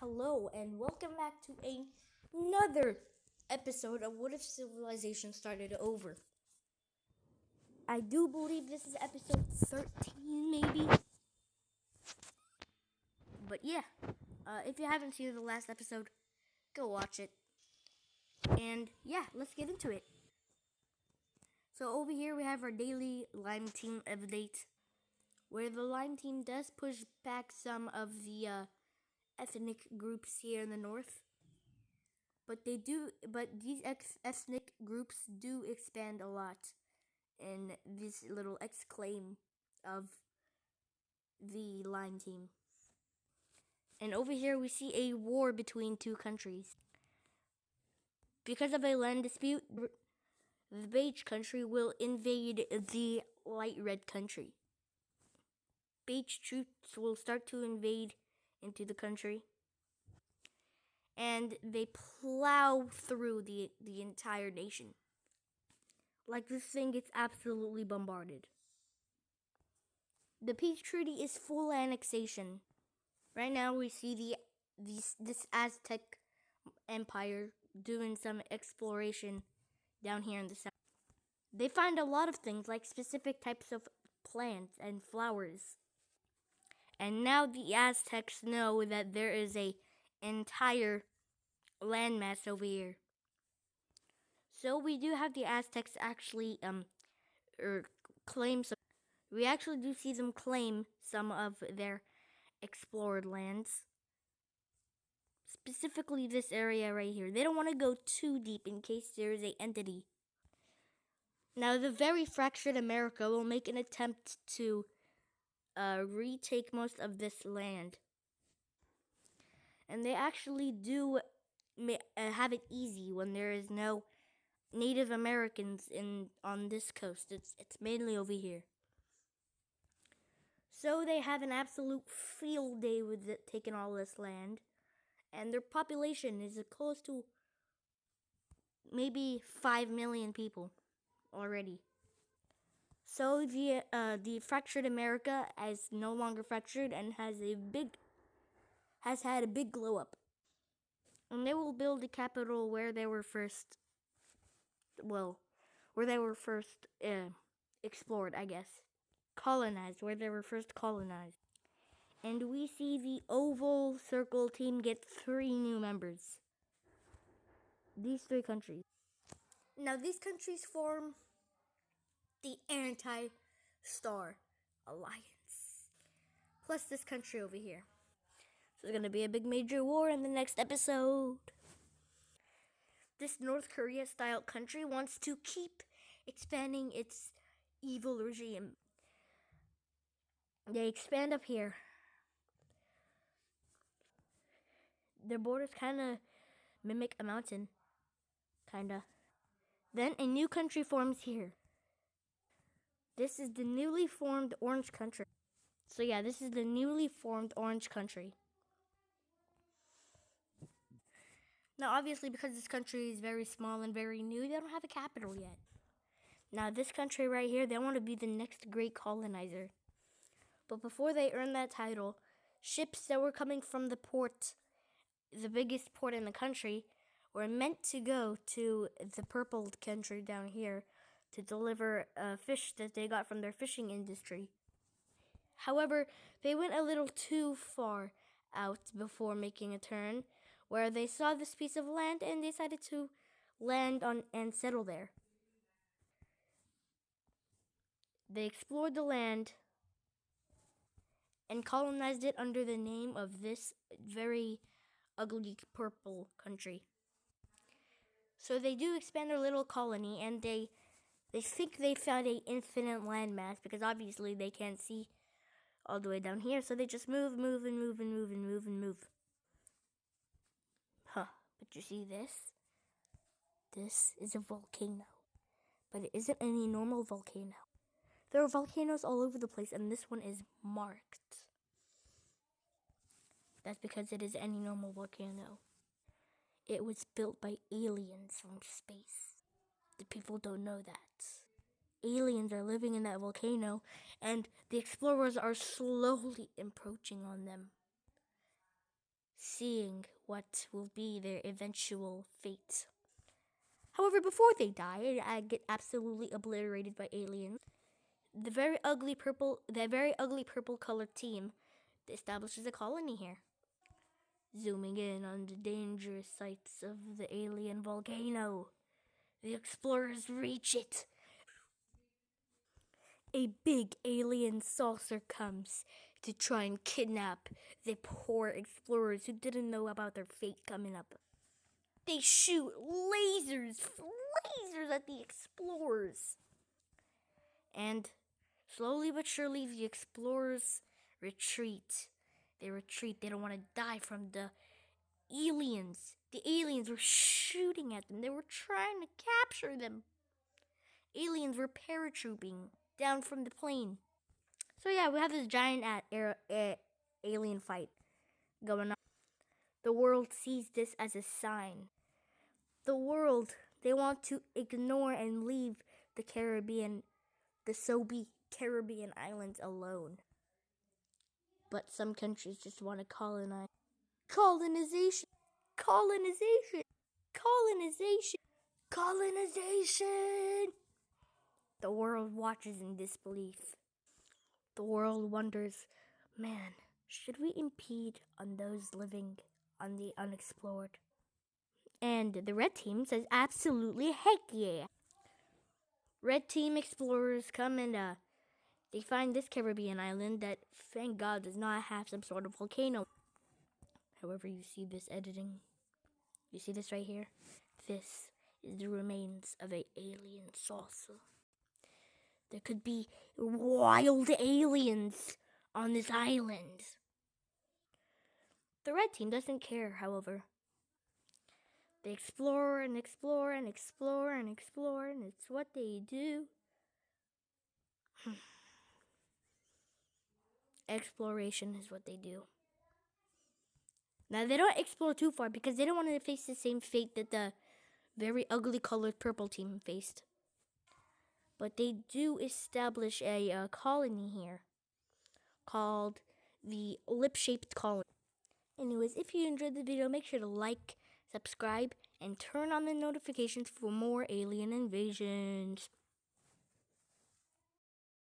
Hello, and welcome back to another episode of What If Civilization Started Over. I do believe this is episode 13, maybe. But yeah, if you haven't seen the last episode, go watch it. And yeah, let's get into it. So over here we have our daily Lime Team update, where the Lime Team does push back some of the ethnic groups here in the north. But these ethnic groups do expand a lot in this little exclaim of the Lime Team. And over here we see a war between two countries. Because of a land dispute, the beige country will invade the light red country. Beige troops will start to invade into the country, and they plow through the entire nation. Like this thing gets absolutely bombarded. The peace treaty is full annexation. Right now we see this Aztec empire doing some exploration down here in the south. They find a lot of things like specific types of plants and flowers. And now the Aztecs know that there is a entire landmass over here. So we do have the Aztecs actually claim some. We actually do see them claim some of their explored lands. Specifically this area right here. They don't want to go too deep in case there is an entity. Now the very fractured America will make an attempt to retake most of this land. And they actually do have it easy when there is no Native Americans on this coast. It's mainly over here. So they have an absolute field day with taking all this land. And their population is close to maybe 5 million people already. So the fractured America is no longer fractured and has had a big glow up. And they will build a capital where they were first explored, I guess. Colonized, where they were first colonized. And we see the Oval Circle team get 3 new members. These 3 countries. Now these countries form the Anti-Star Alliance. Plus this country over here. So there's going to be a big major war in the next episode. This North Korea style country wants to keep expanding its evil regime. They expand up here. Their borders kind of mimic a mountain. Kinda. Then a new country forms here. This is the newly formed Orange Country. So yeah, this is the newly formed Orange Country. Now obviously because this country is very small and very new, they don't have a capital yet. Now this country right here, they want to be the next great colonizer. But before they earn that title, ships that were coming from the port, the biggest port in the country, were meant to go to the purple country down here to deliver fish that they got from their fishing industry. However, they went a little too far out before making a turn, where they saw this piece of land and decided to land on and settle there. They explored the land and colonized it under the name of this very ugly purple country. So they do expand their little colony, and they think they found an infinite landmass because obviously they can't see all the way down here, so they just move. Huh, but you see this? This is a volcano, but it isn't any normal volcano. There are volcanoes all over the place, and this one is marked. That's because it is any normal volcano. It was built by aliens from space. The people don't know that. Aliens are living in that volcano, and the explorers are slowly encroaching on them. seeing what will be their eventual fate. However, before they die and get absolutely obliterated by aliens, the very ugly purple colored team establishes a colony here. Zooming in on the dangerous sights of the alien volcano, the explorers reach it. A big alien saucer comes to try and kidnap the poor explorers who didn't know about their fate coming up. They shoot lasers at the explorers. And slowly but surely, the explorers retreat. They retreat. They don't want to die from the aliens. The aliens were shooting at them. They were trying to capture them. Aliens were paratrooping down from the plane. So yeah, we have this giant alien fight going on. The world sees this as a sign. The world, they want to ignore and leave the SoBe Caribbean islands alone. But some countries just want to colonize. Colonization! Colonization! Colonization! Colonization! The world watches in disbelief. The world wonders, man, should we impede on those living on the unexplored? And the red team says absolutely heck yeah. Red team explorers come and they find this Caribbean island that, thank God, does not have some sort of volcano. However, you see this editing. You see this right here? This is the remains of an alien saucer. There could be wild aliens on this island. The red team doesn't care, however. They explore and explore and explore and explore, and it's what they do. Exploration is what they do. Now, they don't explore too far because they don't want to face the same fate that the very ugly colored purple team faced. But they do establish a colony here called the lip-shaped colony. Anyways, if you enjoyed the video, make sure to like, subscribe, and turn on the notifications for more alien invasions.